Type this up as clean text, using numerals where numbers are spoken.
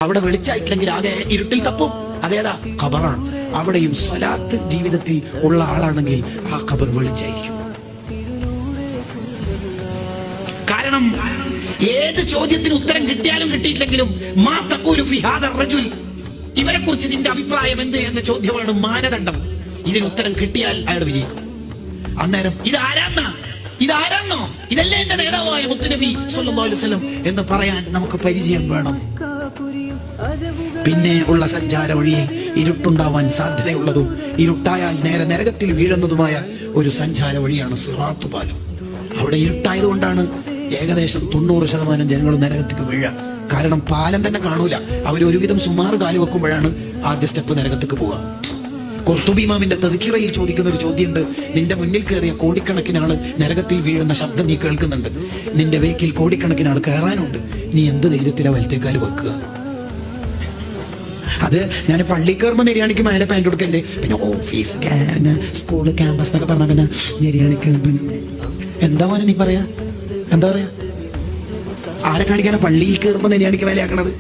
അവിടെ വെളിച്ചായിട്ടില്ലെങ്കിൽ ആകെ ഇരുട്ടിൽ തപ്പും. അതേതാ? ഖബറാണ്. അവിടെയും സ്വലാത്ത് ജീവിതത്തിൽ ഉള്ള ആളാണെങ്കിൽ ആ ഖബർ വെളിച്ചായിരിക്കും. കാരണം ഏത് ചോദ്യത്തിന് ഉത്തരം കിട്ടിയാലും കിട്ടിയിട്ടില്ലെങ്കിലും മാ തഖൂലു ഫി ഹാദർ റജുൽ, ഇവരെ കുറിച്ച് നിന്റെ അഭിപ്രായം എന്ത് എന്ന ചോദ്യമാണ് മാനദണ്ഡം. ഇതിന് ഉത്തരം കിട്ടിയാൽ അയാൾ വിജയിക്കും. അന്നേരം ഇതാരാന്നോ ഇതല്ലേ എന്റെ നേതാവായ മുത്തുനബി സ്വല്ലല്ലാഹു അലൈഹി വസല്ലം എന്ന് പറയാൻ നമുക്ക് പരിചയം വേണം. പിന്നെ ഉള്ള സഞ്ചാര വഴിയിൽ ഇരുട്ടുണ്ടാവാൻ സാധ്യതയുള്ളതും ഇരുട്ടായാൽ നേരെ നരകത്തിൽ വീഴുന്നതുമായ ഒരു സഞ്ചാര വഴിയാണ് സിറാത്ത് പാലം. അവിടെ ഇരുട്ടായതുകൊണ്ടാണ് ഏകദേശം 90% ജനങ്ങൾ നരകത്തേക്ക് വീഴുക. കാരണം പാലം തന്നെ കാണൂല. അവർ ഒരുവിധം സുമാറ് കാല് വെക്കുമ്പോഴാണ് ആദ്യ സ്റ്റെപ്പ് നരകത്തേക്ക് പോവുക. ഖുർത്തുബി ഇമാമിന്റെ തദ്കിറയിൽ ചോദിക്കുന്ന ഒരു ചോദ്യമുണ്ട്. നിന്റെ മുന്നിൽ കയറിയ കോടിക്കണക്കിന് ആള് നരകത്തിൽ വീഴുന്ന ശബ്ദം നീ കേൾക്കുന്നുണ്ട്. നിന്റെ വേക്കിൽ കോടിക്കണക്കിന് ആൾ കയറാനുണ്ട്. നീ എന്ത് ധൈര്യത്തിലാ വലത്തേക്കാല് വെക്കുക? അത് ഞാൻ പള്ളി കയറുമ്പോൾ നെരിയാണിക്ക് മേലെ പാൻറ് കൊടുക്കല്ലേ, പിന്നെ ഓഫീസ് സ്കൂള് ക്യാമ്പസ് എന്നൊക്കെ പറഞ്ഞ പിന്നെ നെരിയാണിക്ക് എന്താ മോനെ നീ പറയാ? എന്താ പറയാ? ആരെ കാണിക്കാനാ പള്ളിയിൽ കയറുമ്പോൾ നെരിയാണിക്ക് മേലെ ആക്കണത്?